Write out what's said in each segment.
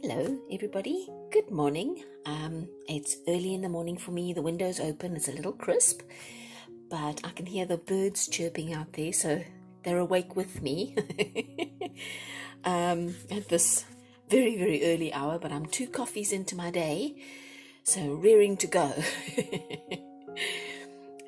Hello everybody, good morning. It's early in the morning for me. The window's open, it's a little crisp, but I can hear the birds chirping out there, so they're awake with me at this very, very early hour, but I'm 2 coffees into my day, so rearing to go.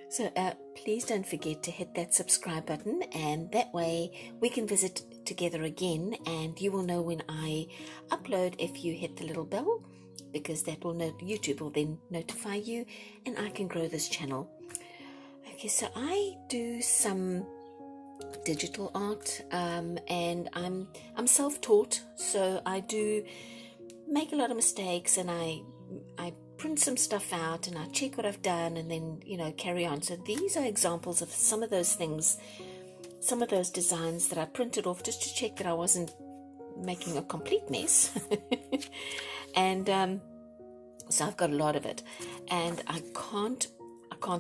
So please don't forget to hit that subscribe button, and that way we can visit together again, and you will know when I upload if you hit the little bell, because that will YouTube will then notify you, and I can grow this channel. Okay, so I do some digital art, and I'm self-taught, so I do make a lot of mistakes, and I print some stuff out and I check what I've done, and then carry on. So these are examples of some of those things, some of those designs that I printed off just to check that I wasn't making a complete mess. And so I've got a lot of it, and I can't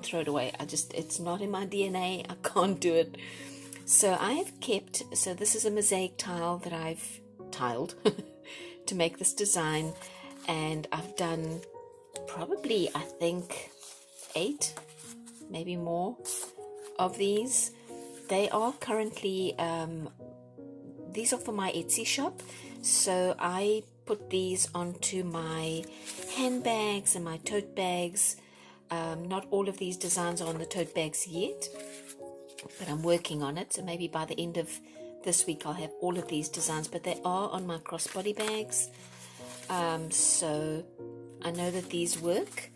throw it away. It's not in my DNA. I can't do it. So I have kept, so this is a mosaic tile that I've tiled to make this design, and I've done probably, I think, 8, maybe more of these. They are currently, these are for my Etsy shop, so I put these onto my handbags and my tote bags. Not all of these designs are on the tote bags yet, but I'm working on it, so maybe by the end of this week I'll have all of these designs, but they are on my crossbody bags. So I know that these work.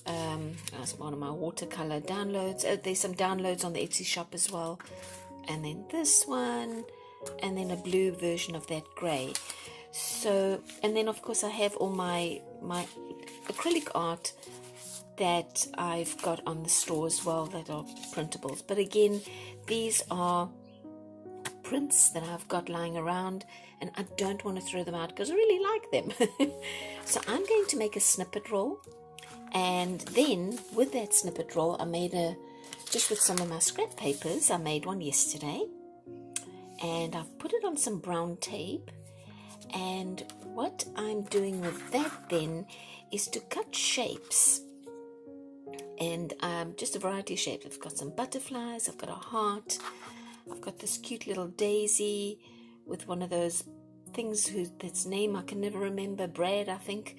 That's one of my watercolor downloads. There's some downloads on the Etsy shop as well, and then this one, and then a blue version of that gray. So, and then of course I have all my acrylic art that I've got on the store as well that are printables. But again, these are prints that I've got lying around, and I don't want to throw them out because I really like them. So I'm going to make a snippet roll, and then with that snippet roll I made just with some of my scrap papers, I made one yesterday, and I've put it on some brown tape. And what I'm doing with that then is to cut shapes, and just a variety of shapes. I've got some butterflies, I've got a heart, I've got this cute little daisy with one of those things that's name I can never remember, Brad I think,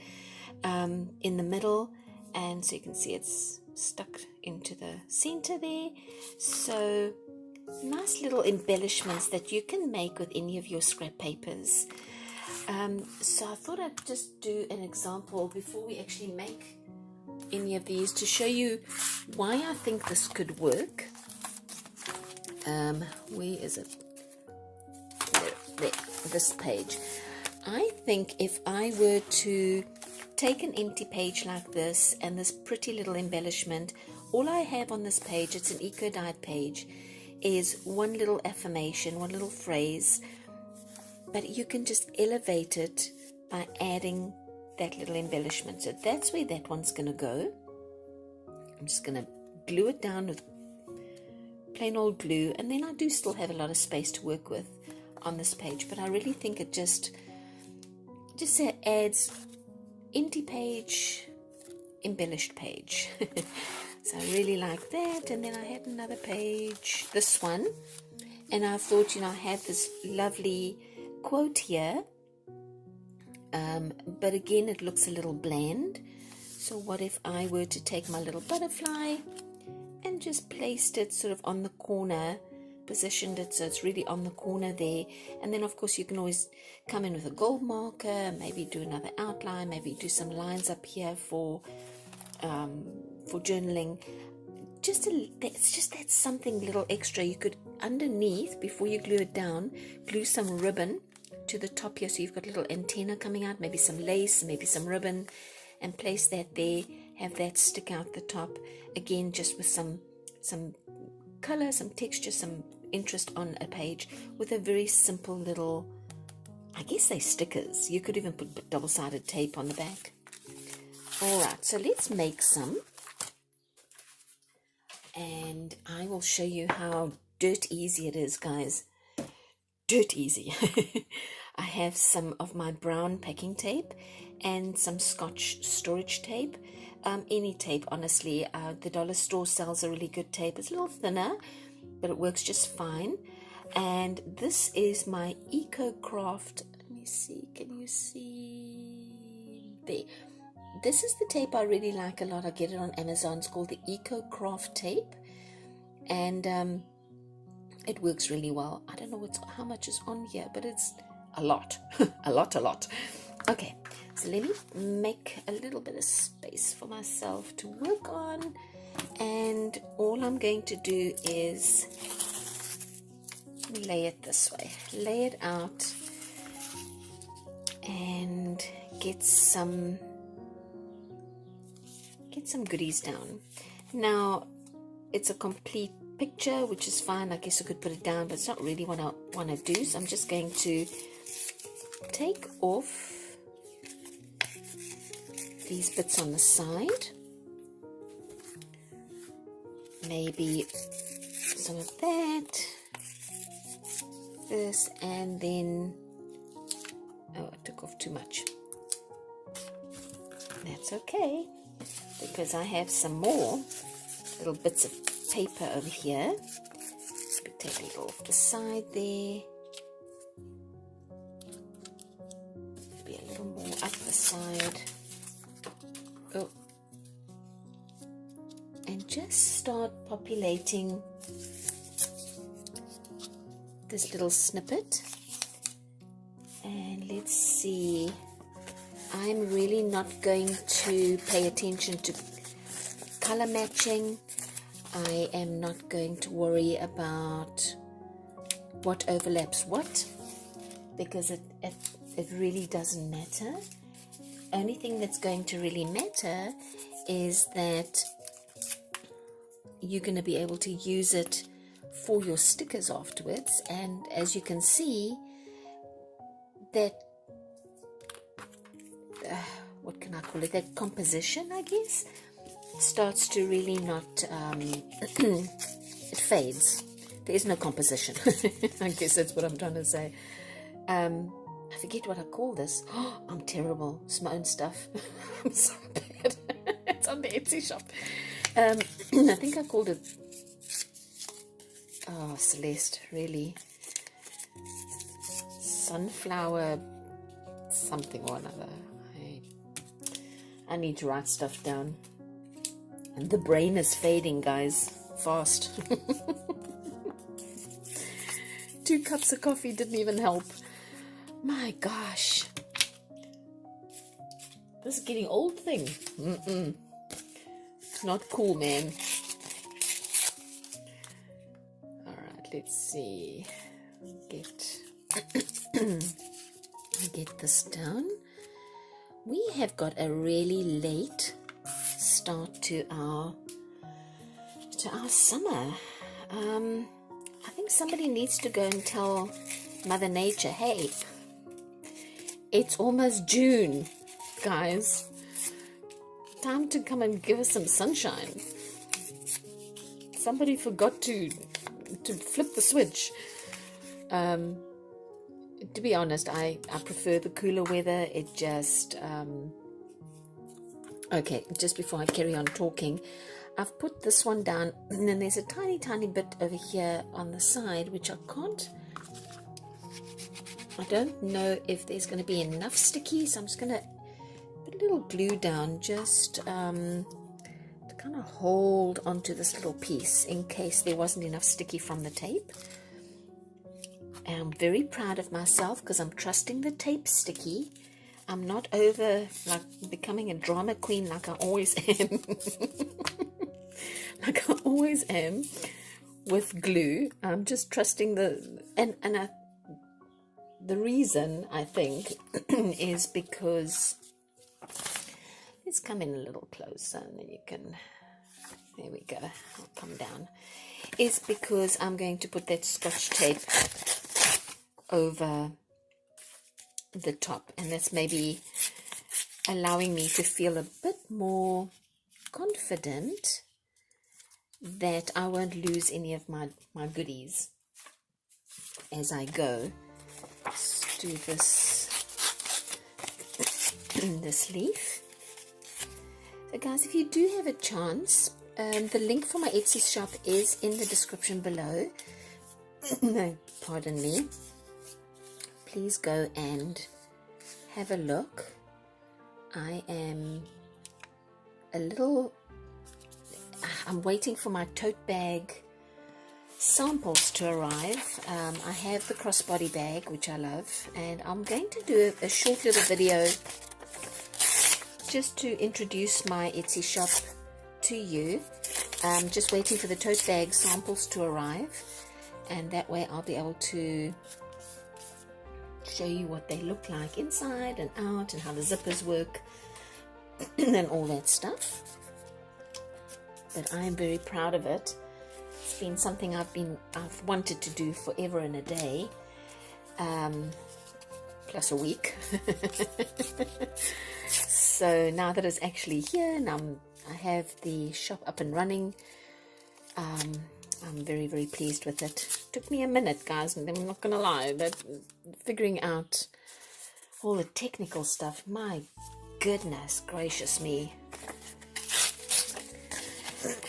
in the middle, and so you can see it's stuck into the center there. So nice little embellishments that you can make with any of your scrap papers. So I thought I'd just do an example before we actually make any of these to show you why I think this could work. Where is it? There, this page. I think if I were to take an empty page like this and this pretty little embellishment, all I have on this page, it's an eco-dyed page, is one little affirmation, one little phrase, but you can just elevate it by adding that little embellishment. So that's where that one's going to go. I'm just going to glue it down with plain old glue, and then I do still have a lot of space to work with on this page, but I really think it just adds empty page, embellished page. So I really like that. And then I had another page, this one, and I thought, I have this lovely quote here, but again it looks a little bland. So what if I were to take my little butterfly and just placed it sort of on the corner, positioned it so it's really on the corner there, and then of course you can always come in with a gold marker, maybe do another outline, maybe do some lines up here for journaling. That's something little extra. You could underneath, before you glue it down, glue some ribbon to the top here, so you've got a little antenna coming out, maybe some lace, maybe some ribbon, and place that there, have that stick out the top, again just with some color, some texture, some interest on a page, with a very simple little, I guess they're stickers. You could even put double-sided tape on the back. Alright, so let's make some, and I will show you how dirt easy it is, guys. Dirt easy. I have some of my brown packing tape and some Scotch storage tape. Any tape, honestly. The dollar store sells a really good tape. It's a little thinner, but it works just fine. And this is my EcoCraft. Let me see. Can you see? There. This is the tape I really like a lot. I get it on Amazon. It's called the EcoCraft tape. And it works really well. I don't know how much is on here, but it's a lot. a lot. Okay, so let me make a little bit of space for myself to work on. And all I'm going to do is lay it this way. Lay it out and get some goodies down. Now, it's a complete picture, which is fine. I guess I could put it down, but it's not really what I want to do. So I'm just going to take off these bits on the side, maybe some of that, this, and then, oh, I took off too much. That's okay, because I have some more little bits of paper over here. Take a little off the side there, maybe a little more up the side. Oh, and just start populating this little snippet. And let's see, I'm really not going to pay attention to color matching. I am not going to worry about what overlaps what, because it really doesn't matter. Only thing that's going to really matter is that you're going to be able to use it for your stickers afterwards. And as you can see, that what can I call it, that composition, I guess, starts to really not it fades. There is no composition. I guess that's what I'm trying to say. I forget what I call this. Oh, I'm terrible. It's my own stuff. I'm so bad. It's on the Etsy shop. I think I called it, oh, Celeste, really, sunflower something or another. I need to write stuff down. And the brain is fading, guys, fast. 2 cups of coffee didn't even help. My gosh. This is getting old thing. It's not cool, man. Alright, let's see. Get this down. We have got a really late start to our summer. I think somebody needs to go and tell Mother Nature, hey, it's almost June, guys. Time to come and give us some sunshine. Somebody forgot to flip the switch. To be honest, I prefer the cooler weather. It just okay, just before I carry on talking, I've put this one down, and then there's a tiny bit over here on the side which I don't know if there's going to be enough sticky, so I'm just going to put a little glue down just to kind of hold onto this little piece in case there wasn't enough sticky from the tape. And I'm very proud of myself because I'm trusting the tape sticky. I'm not over becoming a drama queen like I always am. Like I always am with glue. I'm just trusting the reason, I think, is because, let's come in a little closer and then you can, there we go, I'll come down, is because I'm going to put that Scotch tape over the top, and that's maybe allowing me to feel a bit more confident that I won't lose any of my goodies as I go. Just do this this leaf. So guys, if you do have a chance, the link for my Etsy shop is in the description below. No, pardon me. Please go and have a look. I am I'm waiting for my tote bag samples to arrive. I have the crossbody bag, which I love, and I'm going to do a short little video just to introduce my Etsy shop to you. I'm just waiting for the tote bag samples to arrive, and that way I'll be able to show you what they look like inside and out, and how the zippers work and all that stuff. But I am very proud of it. It's been something I've wanted to do forever and a day, plus a week. So now that it's actually here and I have the shop up and running, I'm very, very pleased with it. Took me a minute, guys, and I'm not gonna lie, that figuring out all the technical stuff, my goodness gracious me.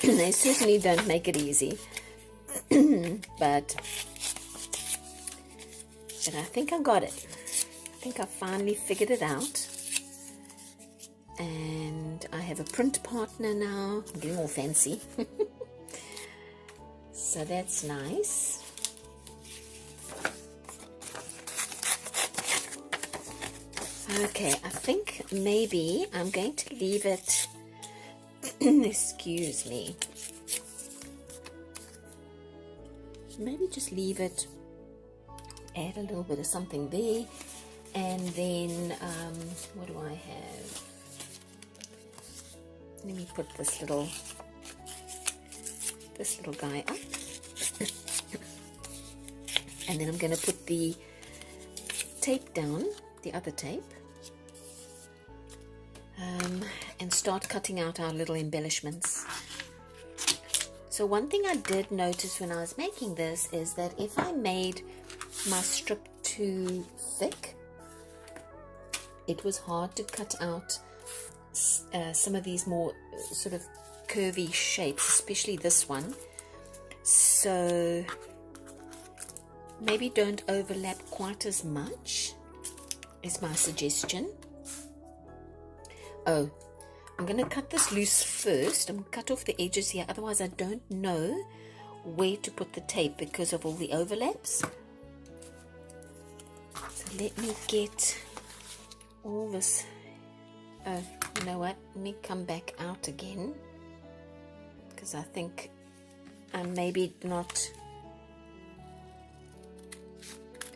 They certainly don't make it easy. but I think I got it. I think I finally figured it out. And I have a print partner now. I'm getting all fancy. So that's nice. Okay, I think maybe I'm going to leave it. Excuse me. Maybe just leave it, add a little bit of something there, and then what do I have? Let me put this little guy up. And then I'm going to put the tape down, the other tape, and start cutting out our little embellishments. So one thing I did notice when I was making this is that if I made my strip too thick, it was hard to cut out some of these more sort of curvy shapes, especially this one. So maybe don't overlap quite as much is my suggestion. Oh, I'm going to cut this loose first. I'm going to cut off the edges here, otherwise I don't know where to put the tape because of all the overlaps. So let me get all this. Oh, you know what? Let me come back out again, because I think I'm maybe not.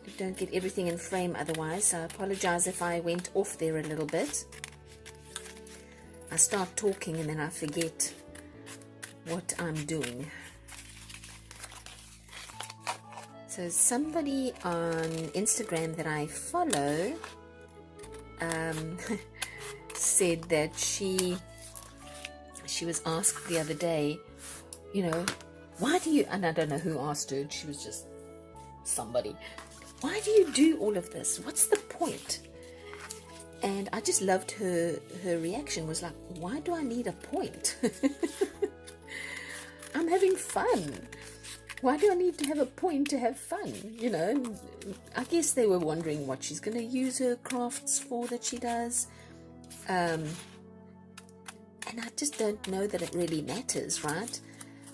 I don't get everything in frame otherwise, so I apologize if I went off there a little bit. I start talking and then I forget what I'm doing. So somebody on Instagram that I follow said that she was asked the other day, you know, why do you, and I don't know who asked her, she was just somebody, why do you do all of this? What's the point? And I just loved her reaction. Was like, why do I need a point? I'm having fun. Why do I need to have a point to have fun? You know, I guess they were wondering what she's going to use her crafts for that she does. And I just don't know that it really matters, right?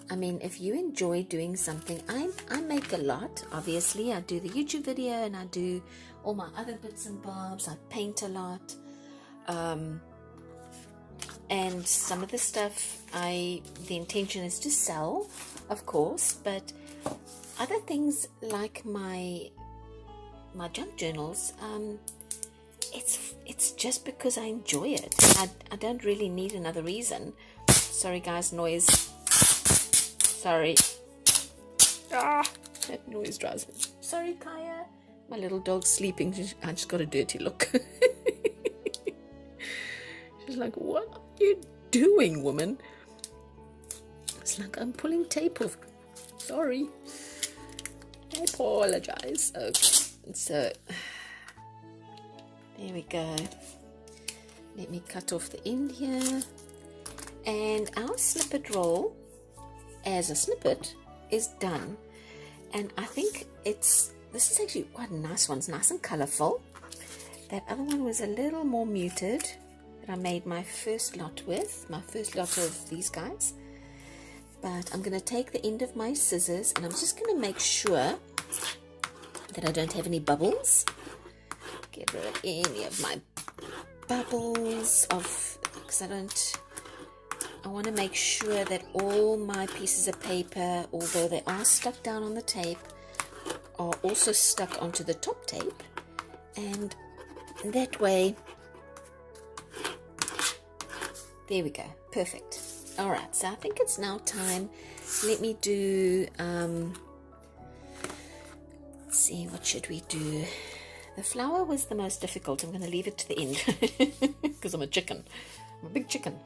I mean, if you enjoy doing something, I make a lot, obviously. I do the YouTube video and I do all my other bits and bobs. I paint a lot. And some of the stuff, the intention is to sell, of course, but other things like my junk journals, it's just because I enjoy it. I don't really need another reason. Sorry guys, noise. Sorry. That noise drives me. Sorry, Kaya. My little dog's sleeping. I just got a dirty look. She's like, what are you doing, woman? It's like, I'm pulling tape off. Sorry. I apologize. Okay. So, There we go. Let me cut off the end here. And our snippet roll, as a snippet, is done. And I think this is actually quite a nice one. It's nice and colourful. That other one was a little more muted that I made my first lot with, my first lot of these guys. But I'm going to take the end of my scissors and I'm just going to make sure that I don't have any bubbles. Get rid of any of my bubbles because I want to make sure that all my pieces of paper, although they are stuck down on the tape, are also stuck onto the top tape, and that way, there we go, perfect. All right, so I think it's now time. Let me do, let's see, what should we do? The flower was the most difficult. I'm going to leave it to the end because I'm a chicken. I'm a big chicken.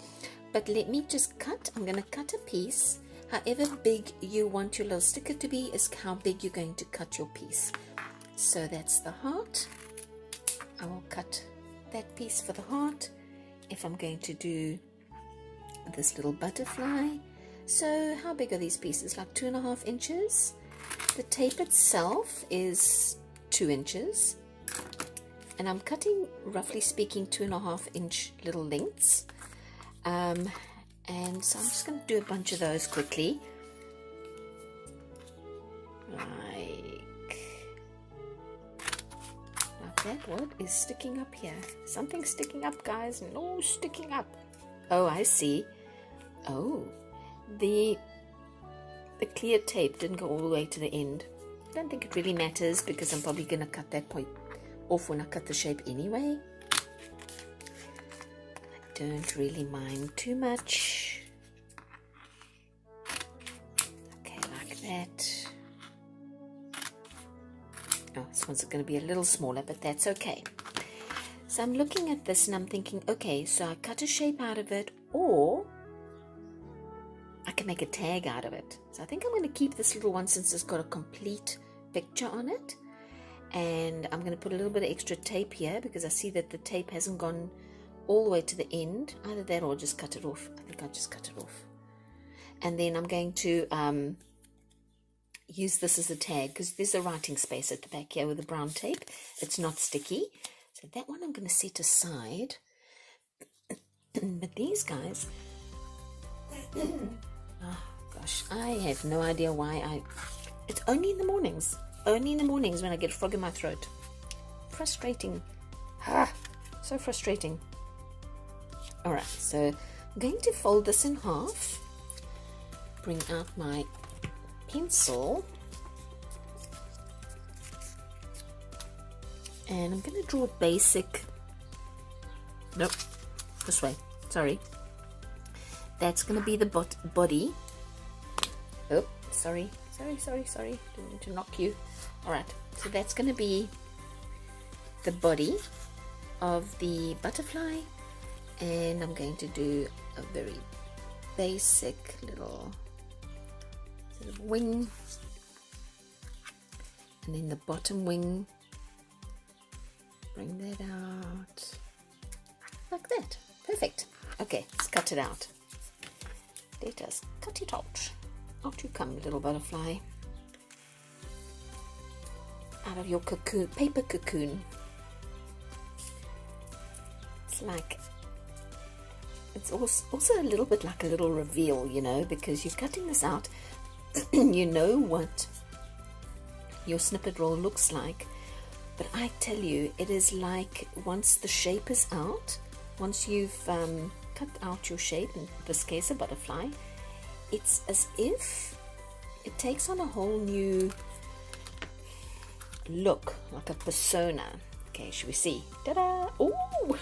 But let me just cut. I'm going to cut a piece. However big you want your little sticker to be is how big you're going to cut your piece. So that's the heart. I will cut that piece for the heart. If I'm going to do this little butterfly. So how big are these pieces? Like 2.5 inches. The tape itself is 2 inches. And I'm cutting, roughly speaking, 2.5 inch little lengths. And so I'm just going to do a bunch of those quickly. Like that. What is sticking up here? Something's sticking up, guys. No, sticking up. Oh, I see. Oh, the clear tape didn't go all the way to the end. I don't think it really matters because I'm probably going to cut that point off when I cut the shape anyway. I don't really mind too much. Okay, like that. Oh, this one's going to be a little smaller, but that's okay. So I'm looking at this and I'm thinking, okay, so I cut a shape out of it, or I can make a tag out of it. So I think I'm going to keep this little one since it's got a complete picture on it. And I'm going to put a little bit of extra tape here because I see that the tape hasn't gone all the way to the end. Either that or just cut it off. I think I'll just cut it off. And then I'm going to use this as a tag because there's a writing space at the back here with the brown tape. It's not sticky. So that one I'm going to set aside. But these guys, oh gosh, I have no idea why it's only in the mornings. Only in the mornings when I get a frog in my throat. Frustrating. So frustrating. Alright, so I'm going to fold this in half. Bring out my pencil. And I'm going to draw a basic... Nope, this way. Sorry. That's going to be the body. Oh, sorry. Sorry. Didn't mean to knock you. Alright, so that's going to be the body of the butterfly. And I'm going to do a very basic little sort of wing. And then the bottom wing. Bring that out. Like that. Perfect. Okay, let's cut it out. Let us cut it out. Out you come, little butterfly. Out of your cocoon, paper cocoon. It's like, it's also a little bit like a little reveal, you know, because you're cutting this out. You know what your snippet roll looks like. But I tell you, it is like once the shape is out, once you've cut out your shape, in this case a butterfly, it's as if it takes on a whole new look, like a persona. Okay, should we see? Ta-da! Oh!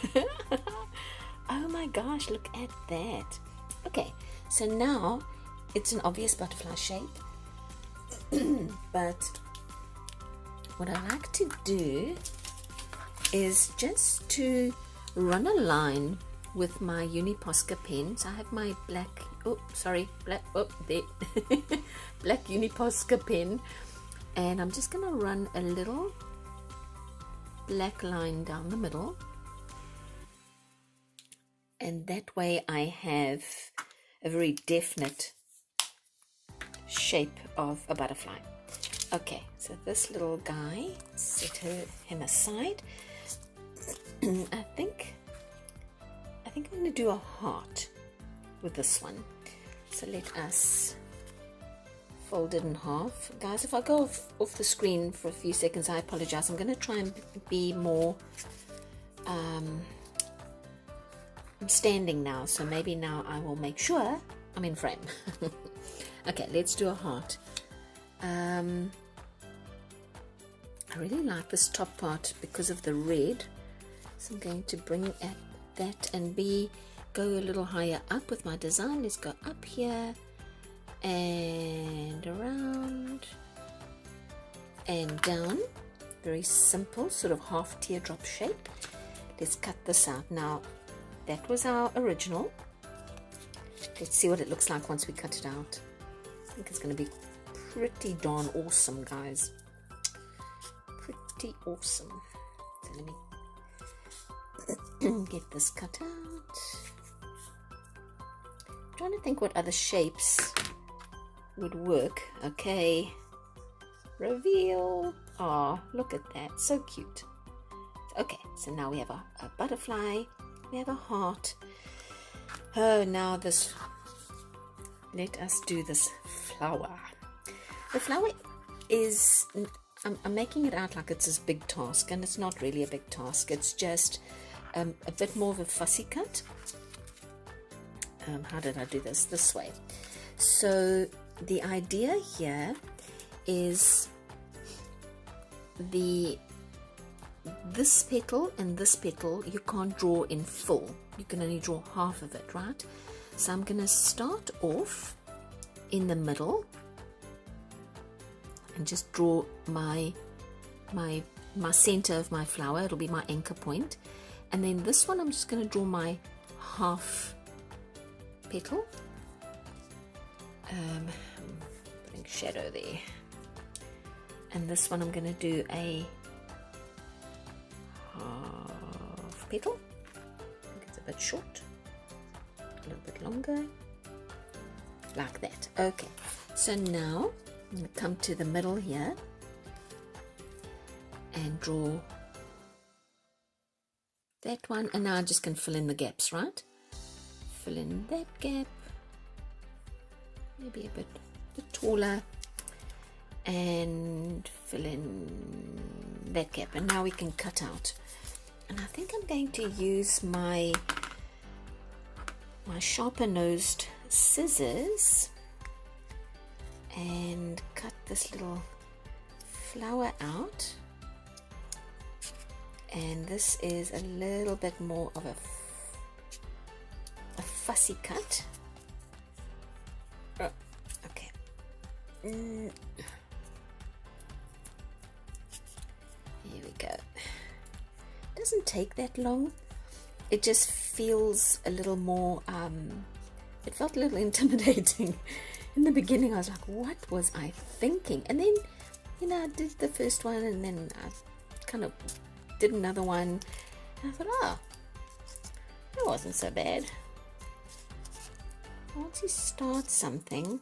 Oh my gosh, look at that. Okay, so now it's an obvious butterfly shape. But what I like to do is just to run a line with my Uni-Posca pen. So I have my black black Uni-Posca pen, and I'm just going to run a little black line down the middle, and that way I have a very definite shape of a butterfly. Okay, so this little guy, set him aside. I think I'm going to do a heart with this one. So let us fold it in half. Guys, if I go off the screen for a few seconds, I apologize. I'm going to try and be more... I'm standing now, so maybe now I will make sure I'm in frame. Okay, let's do a heart. I really like this top part because of the red, so I'm going to bring at that and go a little higher up with my design. Let's go up here and around and down. Very simple, sort of half teardrop shape. Let's cut this out. Now that was our original. Let's see what it looks like once we cut it out. I think it's going to be pretty darn awesome, guys. Pretty awesome. So let me get this cut out. I'm trying to think what other shapes would work. Okay, reveal. Oh, look at that, so cute. Okay, so now we have a butterfly, we have a heart. Oh, now this, let us do this flower. The flower is, I'm making it out like it's this big task, and it's not really a big task. It's just a bit more of a fussy cut. How did I do this? This way. So the idea here is this petal and this petal you can't draw in full. You can only draw half of it, right? So I'm going to start off in the middle and just draw my center of my flower. It'll be my anchor point. And then this one I'm just going to draw my half petal. Putting shadow there. And this one I'm going to do a half petal. I think it's a bit short, a little bit longer, like that. Okay, so now I'm going to come to the middle here and draw that one, and now I just can fill in the gaps, right? Fill in that gap, maybe a bit taller, and fill in that gap, and now we can cut out. And I think I'm going to use my sharper nosed scissors and cut this little flower out. And this is a little bit more of a fussy cut. Oh, okay. Here we go. Doesn't take that long. It just feels a little more, it felt a little intimidating. In the beginning I was like, what was I thinking? And then, you know, I did the first one and then I kind of did another one. And I thought, oh, that wasn't so bad. Once you start something,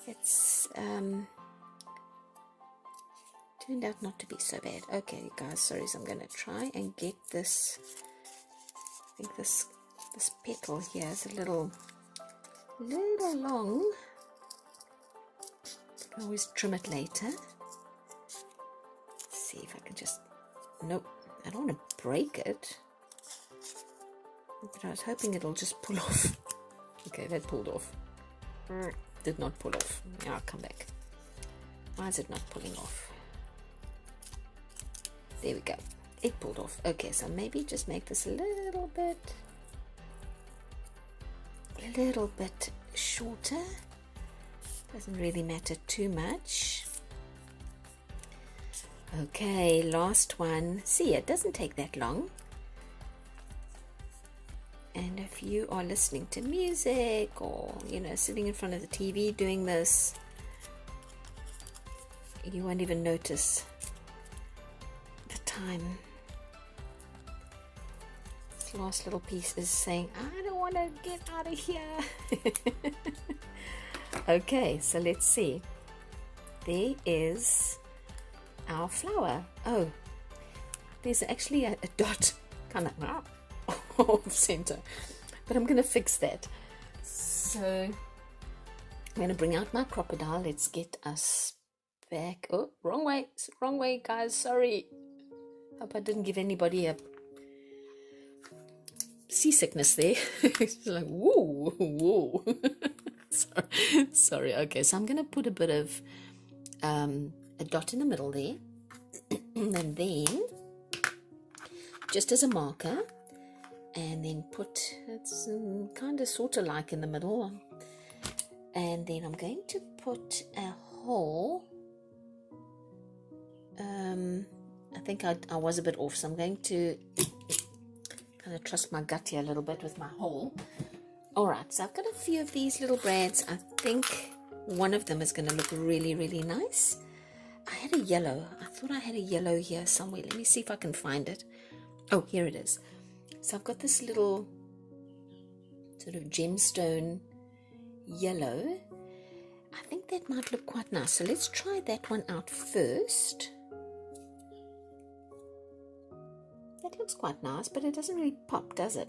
it's turned out not to be so bad. Okay, guys, sorry, so I'm going to try and get this. I think this petal here is a little long. I can always trim it later. Let's see if I can just, nope, I don't want to break it, but I was hoping it'll just pull off. Okay, that pulled off. Did not pull off. Now I'll come back. Why is it not pulling off? There we go. It pulled off. Okay, so maybe just make this a little bit shorter. Doesn't really matter too much. Okay, last one. See, it doesn't take that long. And if you are listening to music or, you know, sitting in front of the TV doing this, you won't even notice the time. This last little piece is saying, I don't want to get out of here. Okay, so let's see. There is our flower. Oh, there's actually a dot kind of off center, but I'm going to fix that. So I'm going to bring out my crocodile. Let's get us back. Oh, wrong way, guys. Sorry. Hope I didn't give anybody a seasickness there. It's like, whoa. Sorry. Okay, so I'm going to put a bit of a dot in the middle there. And then, just as a marker, and then put, it's kind of sort of like in the middle. And then I'm going to put a hole. I think I was a bit off, so I'm going to kind of trust my gut here a little bit with my hole. Alright, so I've got a few of these little brads. I think one of them is going to look really, really nice. I had a yellow. I thought I had a yellow here somewhere. Let me see if I can find it. Oh, here it is. So I've got this little sort of gemstone yellow. I think that might look quite nice. So let's try that one out first. That looks quite nice, but it doesn't really pop, does it?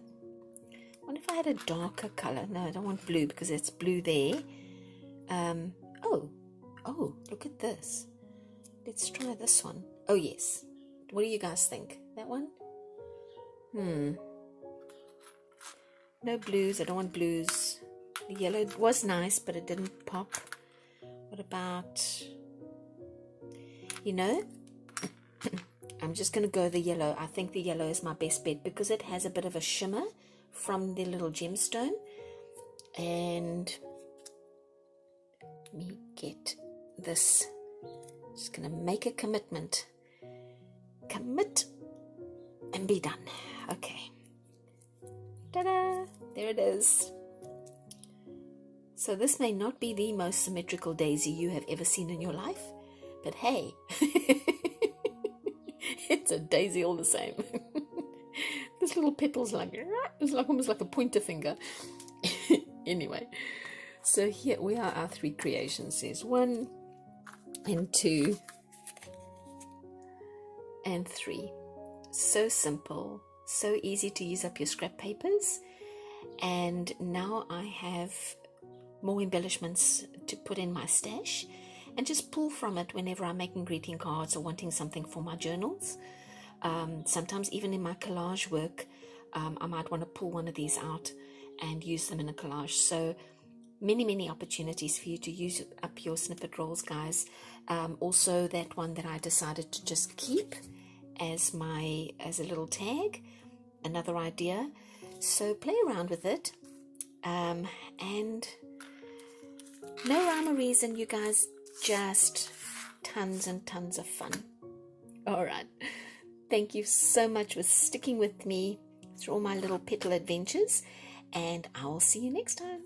I wonder if I had a darker color. No, I don't want blue because it's blue there. Oh, look at this. Let's try this one. Oh, yes. What do you guys think? That one? No blues. I don't want blues. The yellow was nice, but it didn't pop. What about, you know, I'm just going to go the yellow. I think the yellow is my best bet because it has a bit of a shimmer from the little gemstone. And let me get this. Just going to make a commitment. Commit and be done. Okay. Ta-da! There it is. So this may not be the most symmetrical daisy you have ever seen in your life, but hey, it's a daisy all the same. This little petal's like, it's like almost like a pointer finger. Anyway, so here we are, our 3 creations. There's 1 and 2 and 3. So simple, so easy to use up your scrap papers. And now I have more embellishments to put in my stash and just pull from it whenever I'm making greeting cards or wanting something for my journals. Sometimes even in my collage work, I might want to pull one of these out and use them in a collage. So many opportunities for you to use up your snippet rolls, guys. Also that one that I decided to just keep as a little tag, another idea. So play around with it, and no rhyme or reason, you guys, just tons and tons of fun. All right, thank you so much for sticking with me through all my little petal adventures, and I will see you next time.